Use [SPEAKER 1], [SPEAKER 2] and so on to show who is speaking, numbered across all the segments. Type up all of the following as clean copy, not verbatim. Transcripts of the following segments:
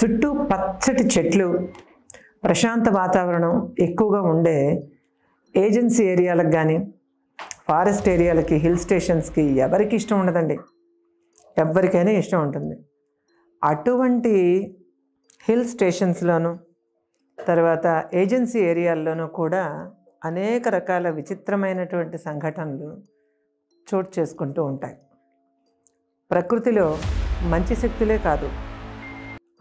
[SPEAKER 1] చుట్టూ పచ్చటి చెట్లు, ప్రశాంత వాతావరణం ఎక్కువగా ఉండే ఏజెన్సీ ఏరియాలకు కానీ, ఫారెస్ట్ ఏరియాలకి, హిల్ స్టేషన్స్కి ఎవరికి ఇష్టం ఉండదండి. ఎవరికైనా ఇష్టం ఉంటుంది. అటువంటి హిల్ స్టేషన్స్లోనూ తర్వాత ఏజెన్సీ ఏరియాల్లోనూ కూడా అనేక రకాల విచిత్రమైనటువంటి సంఘటనలు చోటు చేసుకుంటూ ఉంటాయి. ప్రకృతిలో మంచి శక్తులే కాదు,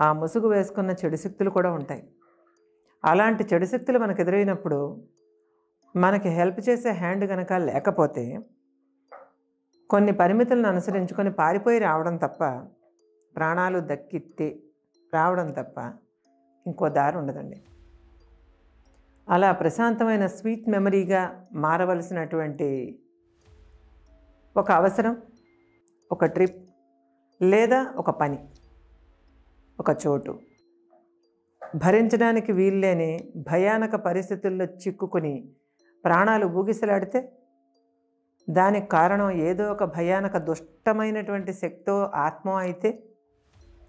[SPEAKER 1] ఆ ముసుగు వేసుకున్న చెడు శక్తులు కూడా ఉంటాయి. అలాంటి చెడు శక్తులు మనకు ఎదురైనప్పుడు మనకి హెల్ప్ చేసే హ్యాండ్ కనుక లేకపోతే కొన్ని పరిమితులను అనుసరించుకొని పారిపోయి రావడం తప్ప, ప్రాణాలు దక్కితే రావడం తప్ప ఇంకో దారి ఉండదండి. అలా ప్రశాంతమైన స్వీట్ మెమరీగా మారవలసినటువంటి ఒక అవసరం, ఒక ట్రిప్ లేదా ఒక పని, ఒక చోటు భరించడానికి వీల్లేని భయానక పరిస్థితుల్లో చిక్కుకుని ప్రాణాలు ఊగిసలాడితే దానికి కారణం ఏదో ఒక భయానక దుష్టమైనటువంటి శక్తో, ఆత్మ అయితే,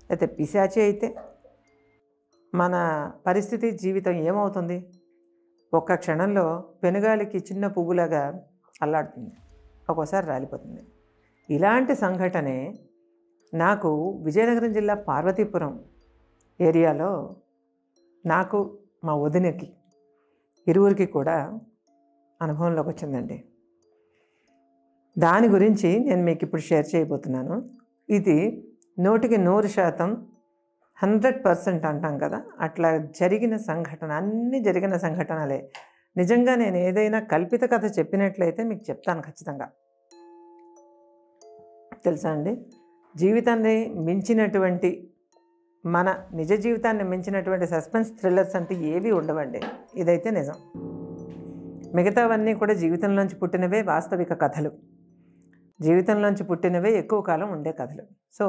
[SPEAKER 1] లేకపోతే పిశాచి అయితే మన పరిస్థితి, జీవితం ఏమవుతుంది? ఒక్క క్షణంలో పెనుగాలికి చిన్న పువ్వులాగా అల్లాడుతుంది, ఒక్కోసారి రాలిపోతుంది. ఇలాంటి సంఘటనే నాకు విజయనగరం జిల్లా పార్వతీపురం ఏరియాలో నాకు, మా వదినకి, ఇరువురికి కూడా అనుభవంలోకి వచ్చిందండి. దాని గురించి నేను మీకు ఇప్పుడు షేర్ చేయబోతున్నాను. ఇది 100% 100% అంటాం కదా, అట్లా జరిగిన సంఘటన. అన్నీ జరిగిన సంఘటనలే. నిజంగా నేను ఏదైనా కల్పిత కథ చెప్పినట్లయితే మీకు చెప్తాను ఖచ్చితంగా. తెలుసా అండి, జీవితాన్ని మించినటువంటి, మన నిజ జీవితాన్ని మించినటువంటి సస్పెన్స్ థ్రిల్లర్స్ అంటే ఏవి ఉండవండి. ఇదైతే నిజం. మిగతావన్నీ కూడా జీవితంలోంచి పుట్టినవే వాస్తవిక కథలు, జీవితంలోంచి పుట్టినవే ఎక్కువ కాలం ఉండే కథలు. సో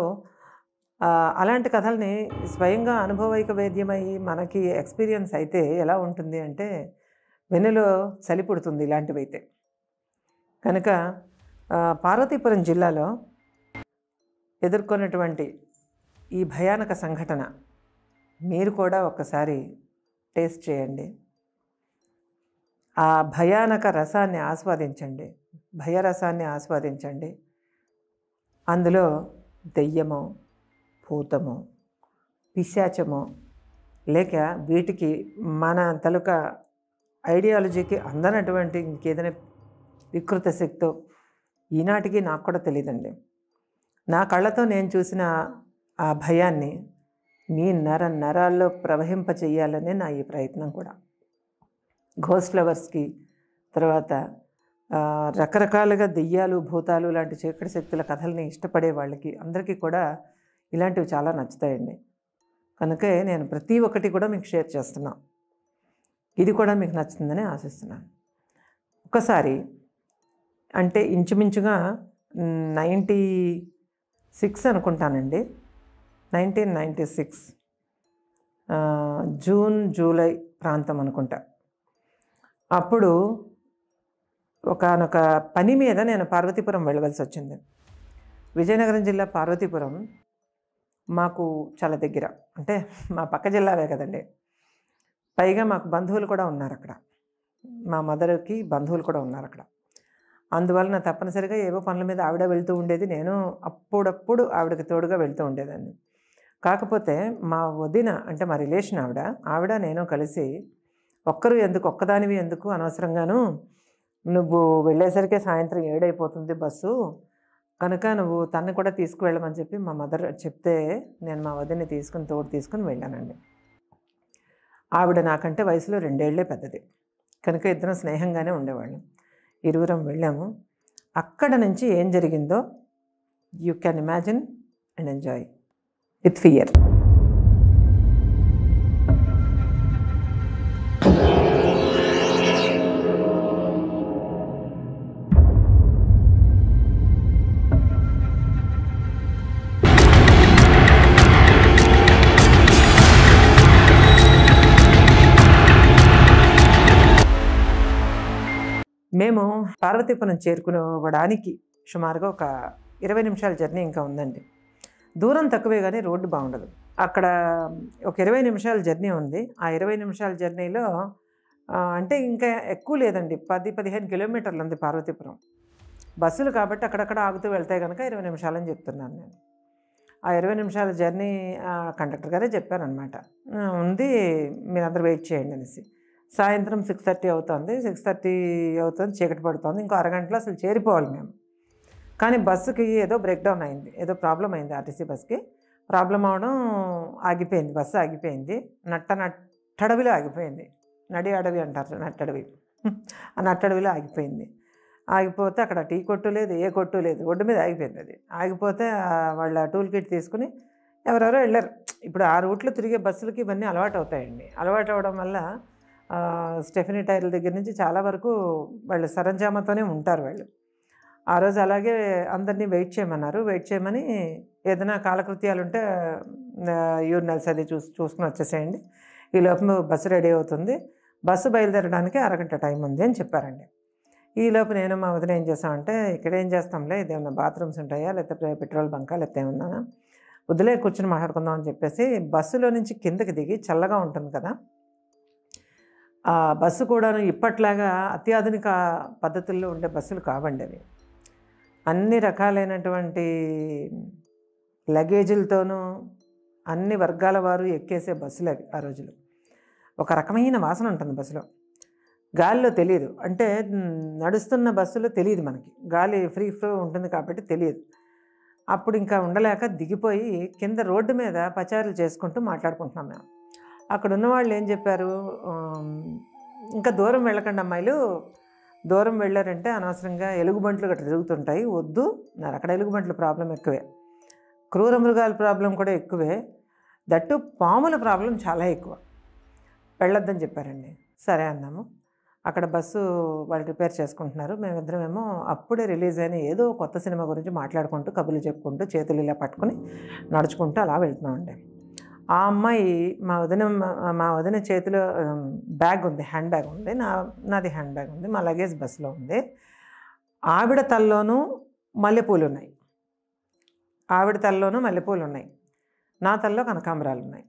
[SPEAKER 1] అలాంటి కథల్ని స్వయంగా అనుభవైక వేద్యమై మనకి ఎక్స్పీరియన్స్ అయితే ఎలా ఉంటుంది అంటే వెన్నులో చలి పుడుతుంది ఇలాంటివైతే. కనుక పార్వతీపురం జిల్లాలో ఎదుర్కొన్నటువంటి ఈ భయానక సంఘటన మీరు కూడా ఒక్కసారి టేస్ట్ చేయండి. ఆ భయానక రసాన్ని ఆస్వాదించండి, భయరసాన్ని ఆస్వాదించండి. అందులో దెయ్యమో, భూతమో, పిశాచమో, లేక వీటికి మన తలుక ఐడియాలజీకి అందనటువంటి ఇంకేదైనా వికృత శక్తో ఈనాటికి నాకు కూడా తెలియదండి. నా కళ్ళతో నేను చూసిన ఆ భయాన్ని మీ నరాల్లో ప్రవహింప చెయ్యాలనే నా ఈ ప్రయత్నం కూడా. ఘోస్ట్ లవర్స్కి, తర్వాత రకరకాలుగా దెయ్యాలు, భూతాలు లాంటి చీకటి శక్తుల కథల్ని ఇష్టపడే వాళ్ళకి అందరికీ కూడా ఇలాంటివి చాలా నచ్చుతాయండి. కనుకే నేను ప్రతి ఒక్కటి కూడా మీకు షేర్ చేస్తున్నాను. ఇది కూడా మీకు నచ్చుతుందని ఆశిస్తున్నాను. ఒకసారి అంటే ఇంచుమించుగా 96 అనుకుంటానండి, 1996 జూన్, జూలై ప్రాంతం అనుకుంటా. అప్పుడు ఒకానొక పని మీద నేను పార్వతీపురం వెళ్ళవలసి వచ్చింది. విజయనగరం జిల్లా పార్వతీపురం మాకు చాలా దగ్గర, అంటే మా పక్క జిల్లావే కదండి. పైగా మాకు బంధువులు కూడా ఉన్నారు అక్కడ, మా మదర్కి బంధువులు కూడా ఉన్నారు అక్కడ. అందువలన తప్పనిసరిగా ఏవో పనుల మీద ఆవిడ వెళ్తూ ఉండేది, నేను అప్పుడప్పుడు ఆవిడకి తోడుగా వెళ్తూ ఉండేదాన్ని. కాకపోతే మా వదిన అంటే మా రిలేషన్ ఆవిడ నేను కలిసి ఒక్కదానివి ఎందుకు అనవసరంగాను, నువ్వు వెళ్ళేసరికి సాయంత్రం 7 అయిపోతుంది బస్సు, కనుక నువ్వు తన్ని కూడా తీసుకువెళ్ళమని చెప్పి మా మదర్ చెప్తే నేను మా వదిన్ని తోడు తీసుకుని వెళ్ళానండి. ఆవిడ నాకంటే వయసులో 2 ఏళ్లే పెద్దది, కనుక ఇద్దరం స్నేహంగానే ఉండేవాళ్ళం. ఇరువురం వెళ్ళాము. అక్కడ నుంచి ఏం జరిగిందో you can imagine and enjoy with fear. మేము పార్వతీపురం చేరుకునేవడానికి సుమారుగా ఒక 20 నిమిషాల జర్నీ ఇంకా ఉందండి. దూరం తక్కువే కానీ రోడ్డు బాగుండదు. అక్కడ ఒక 20 నిమిషాల జర్నీ ఉంది. ఆ 20 నిమిషాల జర్నీలో అంటే ఇంకా ఎక్కువ లేదండి. 10, 15 కిలోమీటర్లు ఉంది పార్వతీపురం. బస్సులు కాబట్టి అక్కడక్కడ ఆగుతూ వెళ్తే గనక 20 నిమిషాలని చెప్తున్నాను నేను. ఆ 20 నిమిషాల జర్నీ కండక్టర్ గారే చెప్పారనమాట. ఉంది, మీరందరూ వెయిట్ చేయండి అనేసి. సాయంత్రం 6:30 అవుతోంది. 6:30 అవుతుంది, చీకటి పడుతోంది. ఇంకో అరగంటలో అసలు చేరిపోవాలి మేము. కానీ బస్సుకి ఏదో బ్రేక్‌డౌన్ అయింది. ఏదో ప్రాబ్లమ్ అయింది ఆర్టీసీ బస్‌కి. ప్రాబ్లమ్ అవ్వడం ఆగిపోయింది. బస్సు ఆగిపోయింది. నట్టడవిలో ఆగిపోయింది. నడి అడవి అంటారు, నట్టడవి. ఆ నట్టడవిలో ఆగిపోయింది. ఆగిపోతే అక్కడ టీ కొట్టు లేదు, ఏ కొట్టు లేదు. రోడ్డు మీద ఆగిపోయింది అది. ఆగిపోతే వాళ్ళ టూల్ కిట్ తీసుకుని ఎవరెవరో వెళ్ళారు. ఇప్పుడు ఆ రూట్‌లో తిరిగే బస్సులకి ఇవన్నీ అలవాటవుతాయండి. అలవాటవ్వడం వల్ల స్టెఫనీ టైర్ల దగ్గర నుంచి చాలా వరకు వాళ్ళు సరంజామాతోనే ఉంటారు వాళ్ళు. ఆ రోజు అలాగే అందరినీ వెయిట్ చేయమన్నారు. వెయిట్ చేయమని ఏదైనా కాలకృత్యాలుంటే యూరినల్స్ అది చూసుకొని వచ్చేసేయండి. ఈలోపు బస్సు రెడీ అవుతుంది. బస్సు బయలుదేరడానికి అరగంట టైం ఉంది అని చెప్పారండి. ఈలోపు నేను మా వదిన ఏం చేసామంటే, ఇక్కడ ఏం చేస్తాంలే, ఇదేమన్నా బాత్రూమ్స్ ఉంటాయా, లేకపోతే పెట్రోల్ బంకా, లేకపోతే ఏమన్నానా, వదిలే కూర్చొని మాట్లాడుకుందాం అని చెప్పేసి బస్సులో నుంచి కిందకి దిగి, చల్లగా ఉంటుంది కదా, ఆ బస్సు కూడాను ఇప్పట్లాగా అత్యాధునిక పద్ధతుల్లో ఉండే బస్సులు కావండి అవి. అన్ని రకాలైనటువంటి లగేజీలతోనూ అన్ని వర్గాల వారు ఎక్కేసే బస్సులు అవి ఆ రోజులు. ఒక రకమైన వాసన ఉంటుంది బస్సులో. గాలిలో తెలియదు. అంటే నడుస్తున్న బస్సులో తెలియదు మనకి. గాలి ఫ్రీ ఫ్లో ఉంటుంది కాబట్టి తెలియదు. అప్పుడు ఇంకా ఉండలేక దిగిపోయి కింద రోడ్డు మీద పచారులు చేసుకుంటూ మాట్లాడుకుంటున్నాం మేము. అక్కడ ఉన్నవాళ్ళు ఏం చెప్పారు, ఇంకా దూరం వెళ్ళకండి అమ్మాయిలు, దూరం వెళ్ళారంటే అనవసరంగా ఎలుగుబంట్లు గట్రా తిరుగుతుంటాయి, వద్దు. అక్కడ ఎలుగుబంట్ల ప్రాబ్లం ఎక్కువే, క్రూర మృగాల ప్రాబ్లం కూడా ఎక్కువే, దట్టు పాముల ప్రాబ్లం చాలా ఎక్కువ, వెళ్ళొద్దని చెప్పారండి. సరే అన్నాము. అక్కడ బస్సు వాళ్ళు రిపేర్ చేసుకుంటున్నారు. మేమిద్దరమేమో అప్పుడే రిలీజ్ అయిన ఏదో కొత్త సినిమా గురించి మాట్లాడుకుంటూ, కబుర్లు చెప్పుకుంటూ, చేతులు ఇలా పట్టుకొని నడుచుకుంటూ అలా వెళ్తున్నామండి. ఆ అమ్మాయి మా వదిన చేతిలో బ్యాగ్ ఉంది, హ్యాండ్ బ్యాగ్ ఉంది, నాది హ్యాండ్ బ్యాగ్ ఉంది, మా లగేజ్ బస్సులో ఉంది. ఆవిడ తల్లోనూ మల్లెపూలు ఉన్నాయి, ఆవిడ తల్లోనూ మల్లెపూలు ఉన్నాయి, నా తల్లో కనకాంబరాలు ఉన్నాయి.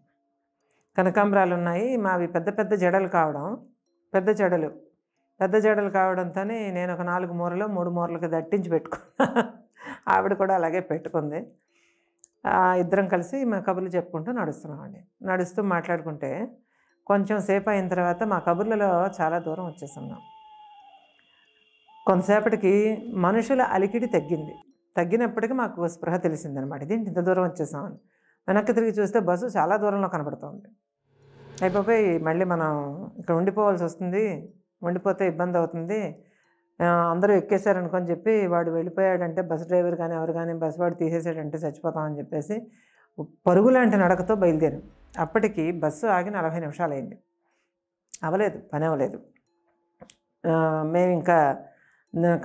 [SPEAKER 1] కనకాంబరాలు ఉన్నాయి, మావి పెద్ద పెద్ద జడలు కావడం, పెద్ద జడలు కావడంతోనే నేను ఒక 4 మూరలో 3 మూరలకు దట్టించి పెట్టుకున్నా. ఆవిడ కూడా అలాగే పెట్టుకుంది. ఇద్దరం కలిసి మా కబుర్లు చెప్పుకుంటూ నడుస్తున్నామండి. నడుస్తూ మాట్లాడుకుంటే కొంచెం సేపు అయిన తర్వాత మా కబుర్లలో చాలా దూరం వచ్చేస్తున్నాం. కొంతసేపటికి మనుషుల అలికిడి తగ్గినప్పటికీ మాకు స్పృహ తెలిసిందనమాట. ఇదేంటి ఇంత దూరం వచ్చేసామని. వెనక్కి తిరిగి చూస్తే బస్సు చాలా దూరంలో కనపడుతుంది. అయిపోయి మళ్ళీ మనం ఇక్కడ ఉండిపోవాల్సి వస్తుంది, ఉండిపోతే ఇబ్బంది అవుతుంది, అందరూ ఎక్కేశారనుకొని చెప్పి వాడు వెళ్ళిపోయాడంటే, బస్ డ్రైవర్ కానీ ఎవరు కానీ బస్సు వాడు తీసేసాడంటే చచ్చిపోతామని చెప్పేసి పరుగులాంటి నడకతో బయలుదేరాం. అప్పటికి బస్సు ఆగి 40 నిమిషాలు అయింది. పని అవ్వలేదు. మేము ఇంకా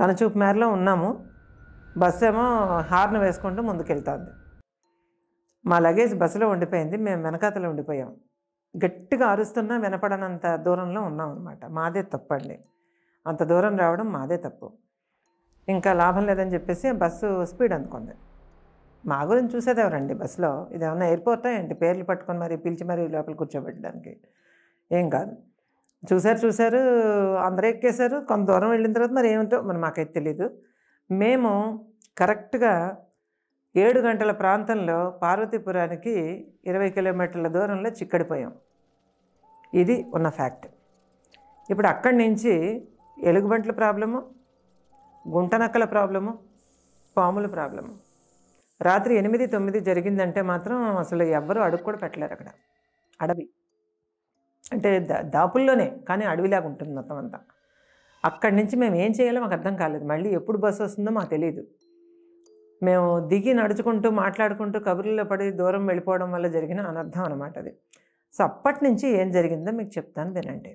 [SPEAKER 1] కనుచూపు మేరలో ఉన్నాము. బస్సు ఏమో హార్న్ వేసుకుంటూ ముందుకెళ్తుంది. మా లగేజ్ బస్సులో ఉండిపోయింది, మేము వెనకాతలో ఉండిపోయాం. గట్టిగా అరుస్తున్నా వినపడనంత దూరంలో ఉన్నాం అనమాట. మాదే తప్పండి, అంత దూరం రావడం మాదే తప్పు. ఇంకా లాభం లేదని చెప్పేసి బస్సు స్పీడ్ అందుకుంది. మా గురించి చూసేది ఎవరండి బస్సులో, ఇదేమన్నా ఎయిర్పోర్టా ఏంటి, పేర్లు పట్టుకొని మరి పిలిచి మరి లోపల కూర్చోబెట్టడానికి? ఏం కాదు. చూశారు, అందరూ ఎక్కేశారు. కొంత దూరం వెళ్ళిన తర్వాత మరి ఏమిటో మరి మాకైతే తెలీదు. మేము కరెక్ట్గా 7 గంటల ప్రాంతంలో పార్వతీపురానికి 20 కిలోమీటర్ల దూరంలో చిక్కడిపోయాం. ఇది ఉన్న ఫ్యాక్ట్. ఇప్పుడు అక్కడి నుంచి ఎలుగుబంట్ల ప్రాబ్లము, గుంటనక్కల ప్రాబ్లము, పాముల ప్రాబ్లము. రాత్రి 8, 9 జరిగిందంటే మాత్రం అసలు ఎవ్వరూ అడుగు కూడా పెట్టలేరు. అక్కడ అడవి అంటే దాపుల్లోనే, కానీ అడవిలాగా ఉంటుంది మొత్తం అంతా. అక్కడి నుంచి మేము ఏం చేయాలో మాకు అర్థం కాలేదు. మళ్ళీ ఎప్పుడు బస్సు వస్తుందో మాకు తెలియదు. మేము దిగి నడుచుకుంటూ మాట్లాడుకుంటూ కబుర్లలో పడి దూరం వెళ్ళిపోవడం వల్ల జరిగిన అనర్థం అనమాట అది. సో అప్పటి నుంచి ఏం జరిగిందో మీకు చెప్తాను వినండి.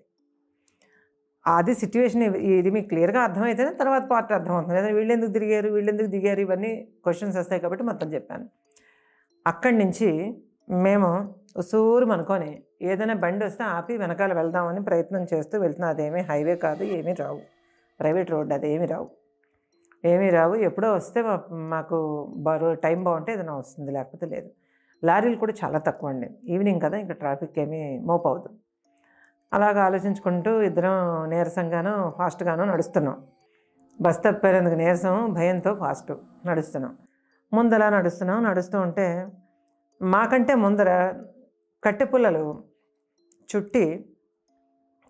[SPEAKER 1] అది సిట్యుయేషన్. ఇది మీకు క్లియర్గా అర్థమైతేనే తర్వాత పార్ట్ అర్థమవుతుంది. లేదా వీళ్ళెందుకు దిగారు ఇవన్నీ క్వశ్చన్స్ వస్తాయి కాబట్టి మొత్తం చెప్పాను. అక్కడి నుంచి మేము ఉసూరు అనుకొని ఏదైనా బండి వస్తే ఆపి వెనకాల వెళ్దామని ప్రయత్నం చేస్తూ వెళ్తున్నా. అదేమీ హైవే కాదు, ఏమీ రావు, ప్రైవేట్ రోడ్డు, అదేమీ రావు. ఎప్పుడో వస్తే మాకు టైం బాగుంటే ఏదైనా వస్తుంది, లేకపోతే లేదు. లారీలు కూడా చాలా తక్కువ అండి. ఈవినింగ్ కదా, ఇంకా ట్రాఫిక్ ఏమీ మోపవదు. అలాగా ఆలోచించుకుంటూ ఇద్దరం నీరసంగాను ఫాస్ట్గాను నడుస్తున్నాం. బస్ తప్పినందుకు నీరసం, భయంతో ఫాస్ట్ నడుస్తున్నాం. ముందలా నడుస్తూ ఉంటే మాకంటే ముందర కట్టె పుల్లలు చుట్టి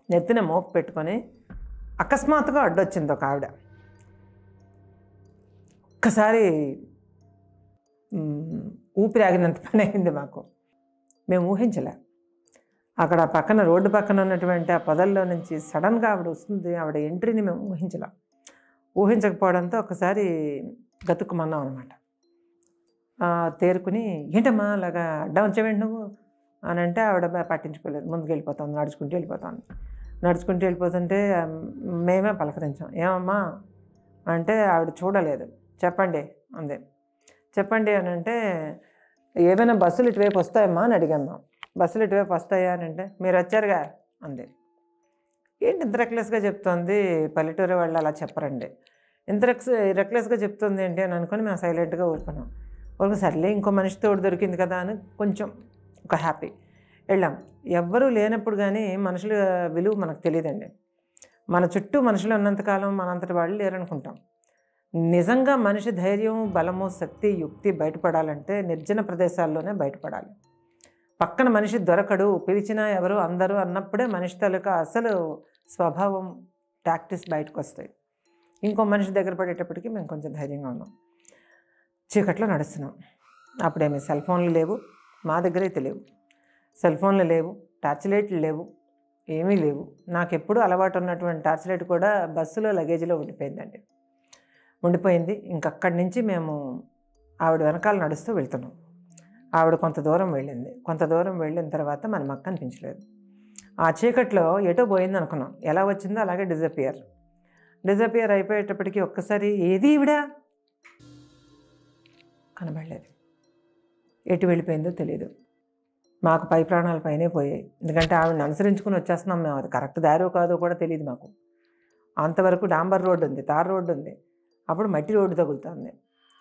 [SPEAKER 1] నెత్తిన మోపు పెట్టుకొని అకస్మాత్తుగా అడ్డొచ్చింది ఒక ఆవిడ. ఒక్కసారి ఊపిరి ఆగినంత పని అయింది మాకు. మేము ఊహించలే. అక్కడ పక్కన రోడ్డు పక్కన ఉన్నటువంటి ఆ పొదల్లో నుంచి సడన్గా ఆవిడ వస్తుంది. ఆవిడ ఎంట్రీని మేము ఊహించకపోవడంతో ఒకసారి గతుక్కుమన్నాం అనమాట. తేరుకుని ఏంటమ్మా అలాగా అడ్డం వచ్చావేంటి నువ్వు అని అంటే ఆవిడ పట్టించుకోలేదు. ముందుకు వెళ్ళిపోతాం, నడుచుకుంటూ వెళ్ళిపోతుంటే మేమే పలకరించాం. ఏమమ్మా అంటే ఆవిడ చూడలేదు. చెప్పండి అందే. చెప్పండి అని అంటే ఏమైనా బస్సులు ఇటువైపు వస్తాయమ్మా అని అడిగాను. బస్సులు ఇటువైపు వస్తాయా అని అంటే మీరు వచ్చారుగా అందే. ఏంటి ఇంత రెక్లెస్గా చెప్తుంది, పల్లెటూరు వాళ్ళు అలా చెప్పరండి, ఇంత రెక్లెస్గా చెప్తుంది ఏంటి అని అనుకుని మేము సైలెంట్గా ఊరుకున్నాం. సర్లే ఇంకో మనిషి తోడు దొరికింది కదా అని కొంచెం ఒక హ్యాపీ. వెళ్ళాం. ఎవ్వరూ లేనప్పుడు కానీ మనుషుల విలువ మనకు తెలియదండి. మన చుట్టూ మనుషులు ఉన్నంతకాలం మనంతటి వాళ్ళు లేరనుకుంటాం. నిజంగా మనిషి ధైర్యం, బలము, శక్తి, యుక్తి బయటపడాలంటే నిర్జన ప్రదేశాల్లోనే బయటపడాలి. పక్కన మనిషి దొరకడు, పిలిచినా ఎవరు అందరూ అన్నప్పుడే మనిషి తాలూకా అసలు స్వభావం, టాక్టిక్స్ బయటకు వస్తాయి. ఇంకో మనిషి దగ్గర పడేటప్పటికి మేము కొంచెం ధైర్యంగా ఉన్నాం. చీకట్లో నడుస్తున్నాం. అప్పుడేమీ సెల్ ఫోన్లు లేవు, మా దగ్గర అయితే లేవు. సెల్ ఫోన్లు లేవు, టార్చ్ లైట్లు లేవు, ఏమీ లేవు. నాకు ఎప్పుడూ అలవాటు ఉన్నటువంటి టార్చ్ లైట్ కూడా బస్సులో లగేజీలో ఉండిపోయింది. ఇంకక్కడి నుంచి మేము ఆవిడ వెనకాల నడుస్తూ వెళ్తున్నాం. ఆవిడ కొంత దూరం వెళ్ళింది. కొంత దూరం వెళ్ళిన తర్వాత మన మక్క అనిపించలేదు. ఆ చీకట్లో ఎటో పోయింది అనుకున్నాం. ఎలా వచ్చిందో అలాగే డిజపియర్ అయిపోయేటప్పటికి ఒక్కసారి ఏది ఈవిడ కనబడలేదు. ఎటు వెళ్ళిపోయిందో తెలియదు. మాకు పై ప్రాణాల పైనే పోయాయి. ఎందుకంటే ఆవిడని అనుసరించుకుని వచ్చేస్తున్నాం మేము. అది కరెక్ట్ దారో కాదో కూడా తెలియదు మాకు. అంతవరకు డాంబర్ రోడ్డు ఉంది, తార్ రోడ్డు ఉంది, అప్పుడు మట్టి రోడ్డు తగులుతుంది.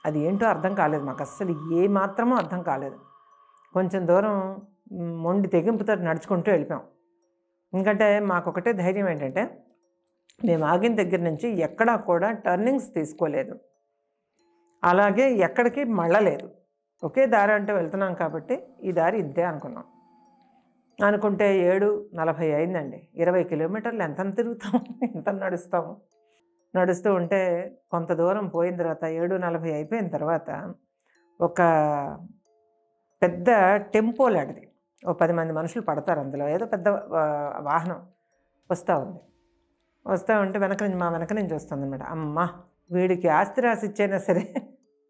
[SPEAKER 1] అది ఏంటో అర్థం కాలేదు మాకు, అస్సలు ఏ మాత్రమో అర్థం కాలేదు. కొంచెం దూరం మొండి తెగింపుతో నడుచుకుంటూ వెళ్ళిపోయాం. ఎందుకంటే మాకు ఒకటే ధైర్యం ఏంటంటే మేము ఆగిన దగ్గర నుంచి ఎక్కడా కూడా టర్నింగ్స్ తీసుకోలేదు, అలాగే ఎక్కడికి మళ్ళలేదు. ఒకే దారి అంటే వెళ్తున్నాం కాబట్టి ఈ దారి ఇంతే అనుకున్నాం. అనుకుంటే 7:40 అయిందండి. 20 కిలోమీటర్లు ఎంత తిరుగుతాం, ఎంత నడుస్తాము. నడుస్తూ ఉంటే కొంత దూరం పోయిన తర్వాత 7:40 అయిపోయిన తర్వాత ఒక పెద్ద టెంపో లాంటిది, ఓ 10 మంది మనుషులు పడతారు అందులో, ఏదో పెద్ద వాహనం వస్తూ ఉంటే మా వెనక నుంచి వస్తుంది అనమాట. అమ్మ వీడికి ఆస్తి రాసి ఇచ్చైనా సరే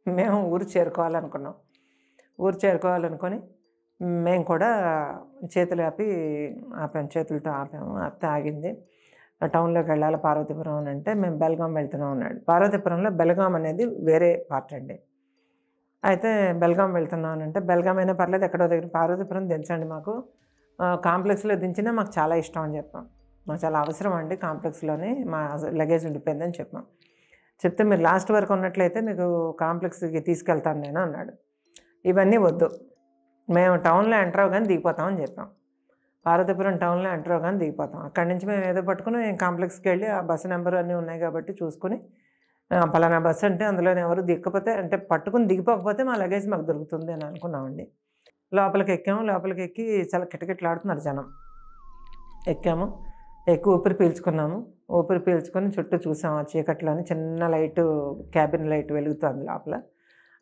[SPEAKER 1] మేము ఊరు చేరుకోవాలనుకున్నాం. ఊరు చేరుకోవాలనుకొని మేము కూడా చేతులతో ఆపాము. ఆగింది. టౌన్లోకి వెళ్ళాలి పార్వతీపురం అని అంటే మేము బెల్గాం వెళ్తున్నాం అన్నాడు. పార్వతీపురంలో బెల్గాం అనేది వేరే పార్ట్ అండి. అయితే బెల్గాం వెళ్తున్నాం అని అంటే బెల్గాం అయినా పర్లేదు, ఎక్కడో దగ్గర పార్వతీపురం దించండి, మాకు కాంప్లెక్స్లో దించినా మాకు చాలా ఇష్టం అని చెప్పాం. మాకు చాలా అవసరం అండి, కాంప్లెక్స్లోనే మా లగేజ్ ఉండిపోయిందని చెప్పాం. చెప్తే మీరు లాస్ట్ వరకు ఉన్నట్లయితే మీకు కాంప్లెక్స్కి తీసుకెళ్తాను నేను అన్నాడు. ఇవన్నీ వద్దు, మేము టౌన్లో ఎంటర్ అవగానే దిగిపోతామని చెప్పాం. పార్వతీపురం టౌన్లో ఎంటర్ అవగానే దిగిపోతాం. అక్కడి నుంచి మేము ఏదో పట్టుకుని కాంప్లెక్స్కి వెళ్ళి ఆ బస్సు నెంబర్ అన్నీ ఉన్నాయి కాబట్టి చూసుకుని పలానా బస్సు అంటే అందులోనే ఎవరు దిగకపోతే అంటే పట్టుకుని దిగిపోకపోతే మా లగేజ్ మాకు దొరుకుతుంది అని అనుకున్నామండి. లోపలికి ఎక్కాము. లోపలికి ఎక్కి చాలా కిటకిటలాడుతున్నారు జనం. ఎక్కువ ఊపిరి పీల్చుకున్నాము. ఊపిరి పీల్చుకొని చుట్టూ చూసాము. ఆ చీకట్లోని చిన్న లైటు, క్యాబిన్ లైట్ వెలుగుతుంది లోపల.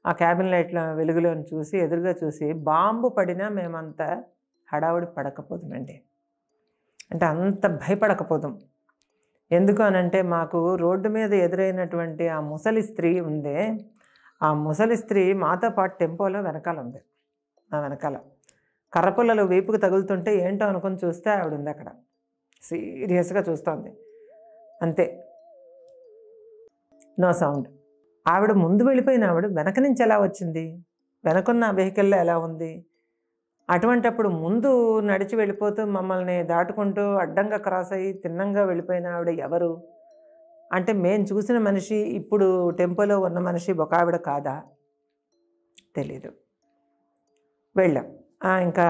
[SPEAKER 1] ఆ క్యాబిన్ లైట్ల వెలుగులోని చూసి ఎదురుగా చూసి బాంబు పడినా మేమంత హడావుడి పడకపోతామండి. అంటే అంత భయపడకపోతాం. ఎందుకు అనంటే మాకు రోడ్డు మీద ఎదురైనటువంటి ఆ ముసలి స్త్రీ ఉందే, ఆ ముసలి స్త్రీ మాతో పాటు టెంపోలో వెనకాల ఉంది. నా వెనకాల కర్రపుల్లలు వీపుకు తగులుతుంటే ఏంటో అనుకుని చూస్తే ఆవిడ ఉంది అక్కడ, సీరియస్గా చూస్తోంది. అంతే, నో సౌండ్. ఆవిడ ముందు వెళ్ళిపోయిన ఆవిడ వెనక నుంచి ఎలా వచ్చింది, వెనకున్న వెహికల్లో ఎలా ఉంది? అటువంటప్పుడు ముందు నడిచి వెళ్ళిపోతూ మమ్మల్ని దాటుకుంటూ అడ్డంగా క్రాస్ అయ్యి తిన్నంగా వెళ్ళిపోయిన ఆవిడ ఎవరు అంటే మేము చూసిన మనిషి, ఇప్పుడు టెంపోలో ఉన్న మనిషి ఒక ఆవిడ కాదా? తెలీదు. వెళ్ళాం. ఇంకా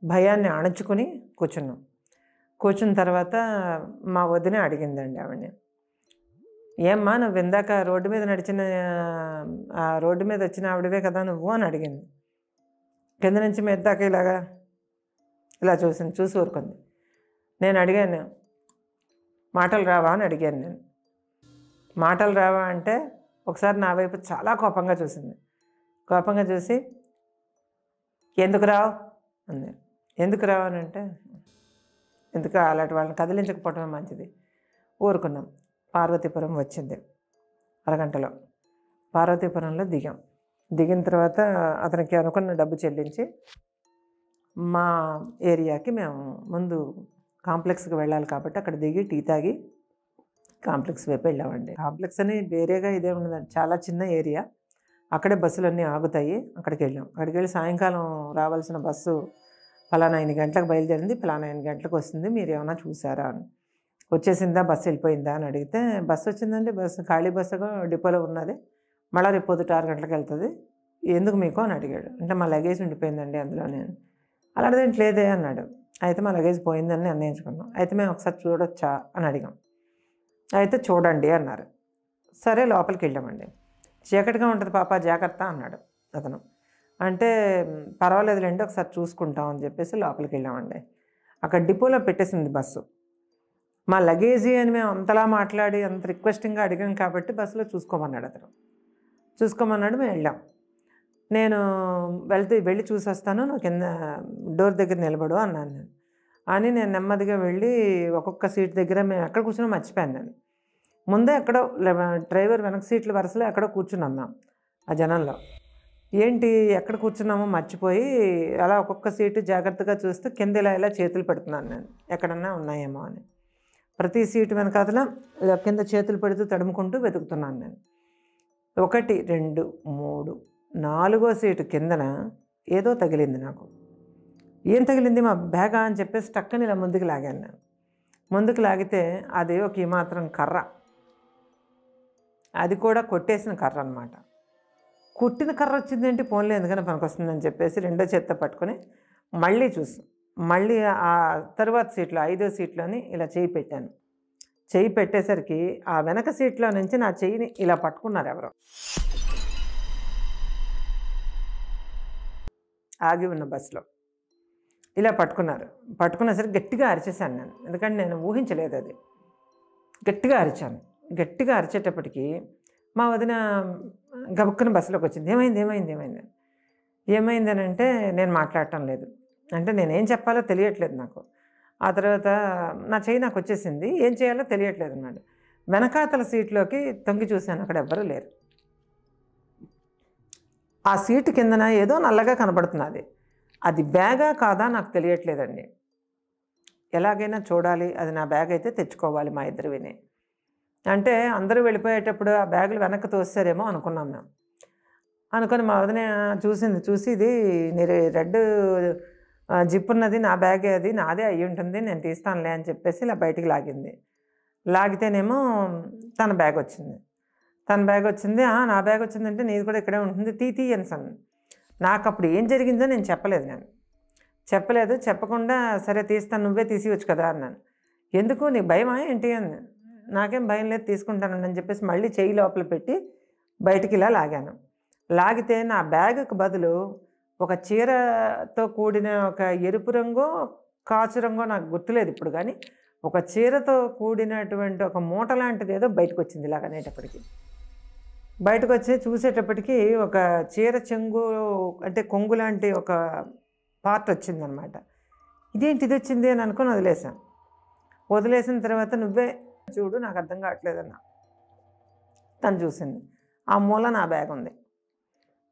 [SPEAKER 1] భయాన్ని అణచుకుని కూర్చున్నాం. కూర్చున్న తర్వాత మా వదిన అడిగిందండి ఆవిడని, ఏమ్మా నువ్వు ఇందాక రోడ్డు మీద నడిచిన ఆ రోడ్డు మీద వచ్చిన ఆవిడవే కదా నువ్వు అని అడిగింది. కింద నుంచి మీద దాకా ఇలా చూసి ఊరుకుంది. నేను అడిగాను, మాటలు రావా అని అడిగాను. నేను మాటలు రావా అంటే ఒకసారి నా వైపు చాలా కోపంగా చూసింది. కోపంగా చూసి ఎందుకు రావు అంది. ఎందుకు రావు అని అంటే, ఎందుకు అలాంటి వాళ్ళని కదిలించకపోవటమే మంచిది. ఊరుకున్నాం. పార్వతీపురం వచ్చింది. అరగంటలో పార్వతీపురంలో దిగిన తర్వాత అతనికి అనుకున్న డబ్బు చెల్లించి మా ఏరియాకి మేము ముందు కాంప్లెక్స్కి వెళ్ళాలి కాబట్టి అక్కడ దిగి టీ తాగి కాంప్లెక్స్ వైపు వెళ్ళామండి. కాంప్లెక్స్ అని వేరేగా ఇదే ఉండదండి, చాలా చిన్న ఏరియా. అక్కడే బస్సులన్నీ ఆగుతాయి. అక్కడికి వెళ్ళి సాయంకాలం రావాల్సిన బస్సు ఫలానా 8 గంటలకు బయలుదేరింది, ఫలానా 8 గంటలకు వస్తుంది, మీరు ఏమైనా చూసారా అని. వచ్చేసిందా, బస్సు వెళ్ళిపోయిందా అని అడిగితే, బస్సు వచ్చిందండి, బస్సు ఖాళీ బస్సుగా డిపోలో ఉన్నది, మళ్ళీ రేపు పొద్దుట 6 గంటలకు వెళ్తుంది, ఎందుకు మీకు అని అడిగాడు. అంటే మా లగేజ్ ఉండిపోయిందండి అందులో. నేను అలాంటిదేంటి లేదే అన్నాడు. అయితే మా లగేజ్ పోయిందని నిర్ణయించుకున్నాం. అయితే మేము ఒకసారి చూడొచ్చా అని అడిగాం. అయితే చూడండి అన్నారు. సరే లోపలికి వెళ్ళామండి. చీకటిగా ఉంటుంది పాప, జాగ్రత్త అన్నాడు అతను. అంటే పర్వాలేదులేండి ఒకసారి చూసుకుంటాం అని చెప్పేసి లోపలికి వెళ్ళామండి. అక్కడ డిపోలో పెట్టేసింది బస్సు. మా లగేజీ అని మేము అంతలా మాట్లాడి అంత రిక్వెస్టింగ్గా అడిగాం కాబట్టి బస్సులో చూసుకోమన్నాడు అతను. మేము వెళ్ళాం. నేను వెళ్ళి చూసి వస్తాను, నువ్వు కింద డోర్ దగ్గర నిలబడు అన్నాను నేను. నేను నెమ్మదిగా వెళ్ళి ఒక్కొక్క సీట్ దగ్గర మేము ఎక్కడ కూర్చున్నా మర్చిపోయాను. నేను ముందే ఎక్కడో డ్రైవర్ వెనక సీట్ల వరుసలో ఎక్కడో కూర్చున్నాం మేము ఆ జనంలో. ఏంటి ఎక్కడ కూర్చున్నామో మర్చిపోయి అలా ఒక్కొక్క సీటు జాగ్రత్తగా చూస్తూ కింద ఇలా చేతులు పెడుతున్నాను నేను, ఎక్కడన్నా ఉన్నాయేమో అని. ప్రతి సీటు వెనకాతల కింద చేతులు పెడుతూ తడుముకుంటూ వెతుకుతున్నాను నేను. 1, 2, 3, 4వ సీటు కిందన ఏదో తగిలింది నాకు. ఏం తగిలింది, మా బ్యాగా అని చెప్పేసి టక్కని ఇలా ముందుకు లాగాను నేను. ముందుకు లాగితే అది ఒక ఈ మాత్రం కర్ర, అది కూడా కొట్టేసిన కర్ర అనమాట. కుట్టిన కర్ర వచ్చిందేంటి, పోన్లే ఎందుకని పనికొస్తుందని చెప్పేసి రెండో చేత్తో పట్టుకొని మళ్ళీ ఆ తర్వాత సీట్లో 5వ సీట్లోని ఇలా చేయి పెట్టాను. చెయ్యి పెట్టేసరికి ఆ వెనక సీట్లో నుంచి నా చెయ్యిని ఇలా పట్టుకున్నారు ఎవరో, ఆగి ఉన్న బస్సులో ఇలా పట్టుకునేసరికి గట్టిగా అరిచేశాను నేను. ఎందుకంటే నేను ఊహించలేదు అది. గట్టిగా అరిచేటప్పటికి మా వదిన గబుక్కున బస్సులోకి వచ్చింది. ఏమైంది అని అంటే నేను మాట్లాడటం లేదు. అంటే నేనేం చెప్పాలో తెలియట్లేదు నాకు. ఆ తర్వాత నా చెయ్యి నాకు వచ్చేసింది, ఏం చేయాలో తెలియట్లేదు అన్నమాట. వెనకాతల సీట్లోకి తొంగి చూశాను, అక్కడ ఎవ్వరూ లేరు. ఆ సీటు కిందన ఏదో నల్లగా కనబడుతున్నది, అది బ్యాగా కాదా నాకు తెలియట్లేదండి. ఎలాగైనా చూడాలి, అది నా బ్యాగ్ అయితే తెచ్చుకోవాలి మా ఇద్దరు విని. అంటే అందరూ వెళ్ళిపోయేటప్పుడు ఆ బ్యాగులు వెనక్కి తోస్తారేమో అనుకున్నాం మేము. అనుకొని మా వదిన చూసి ఇది రెడ్ జిప్ ఉన్నది, నా బ్యాగే, అది నాదే అయ్యి ఉంటుంది, నేను తీస్తానులే అని చెప్పేసి ఇలా బయటికి లాగితేనేమో తన బ్యాగ్ వచ్చింది. నా బ్యాగ్ వచ్చిందంటే నీది కూడా ఇక్కడే ఉంటుంది, తీ అని. నాకు అప్పుడు ఏం జరిగిందో నేను చెప్పకుండా సరే తీస్తాను, నువ్వే తీసివచ్చు కదా అన్నాను. ఎందుకు నీకు భయమా ఏంటి అని. నాకేం భయం లేదు, తీసుకుంటానని చెప్పేసి మళ్ళీ చెయ్యి లోపల పెట్టి బయటికి ఇలా లాగితే నా బ్యాగుకు బదులు ఒక చీరతో కూడిన ఒక ఎరుపు రంగో కాచు రంగో నాకు గుర్తులేదు ఇప్పుడు, కానీ ఒక చీరతో కూడినటువంటి ఒక మూట లాంటిది ఏదో బయటకు వచ్చింది. ఇలాగనేటప్పటికి బయటకు వచ్చి చూసేటప్పటికి ఒక చీర చెంగు అంటే కొంగు లాంటి ఒక పార్ట్ వచ్చిందనమాట. ఇదేంటి ఇది వచ్చింది అని అనుకుని వదిలేసిన తర్వాత నువ్వే చూడు, నాకు అర్థం కావట్లేదన్నా. తను చూసింది, ఆ మూల నా బ్యాగ్ ఉంది.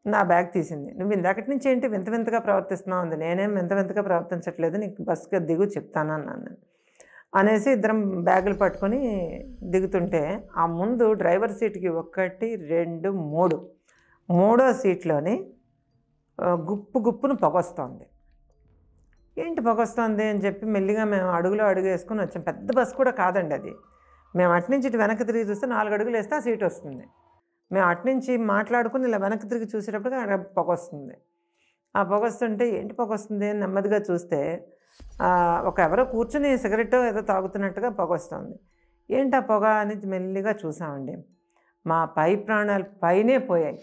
[SPEAKER 1] నా బ్యాగ్ తీసింది. నువ్వు ఇందాకటి నుంచి ఏంటి వింతగా ప్రవర్తిస్తున్నావు అంది. నేనేం వింతగా ప్రవర్తించట్లేదు, నీకు బస్సుకి దిగు చెప్తాను అన్నాను. అనేసి ఇద్దరం బ్యాగులు పట్టుకొని దిగుతుంటే ఆ ముందు డ్రైవర్ సీట్కి 1, 2, 3 మూడో సీట్లోని గుప్పును పొగొస్తోంది. ఏంటి పొగొస్తోంది అని చెప్పి మెల్లిగా మేము అడుగు వేసుకొని వచ్చాం. పెద్ద బస్సు కూడా కాదండి అది. మేము అటునుంచి ఇటు వెనక్కి తిరిగి చూస్తే 4 అడుగులు వేస్తే ఆ సీట్ వస్తుంది. మేము అటునుంచి మాట్లాడుకుని ఇలా వెనక్కి తిరిగి చూసేటప్పటికి పొగ వస్తుంది. ఆ పొగ వస్తుంటే ఏంటి పొగ వస్తుంది అని నెమ్మదిగా చూస్తే ఒక ఎవరో కూర్చుని సిగరెట్టో ఏదో తాగుతున్నట్టుగా పొగ వస్తుంది. ఏంటి ఆ పొగ అని మెల్లిగా చూసామండి. మా పై ప్రాణాలు పైనే పోయాయి.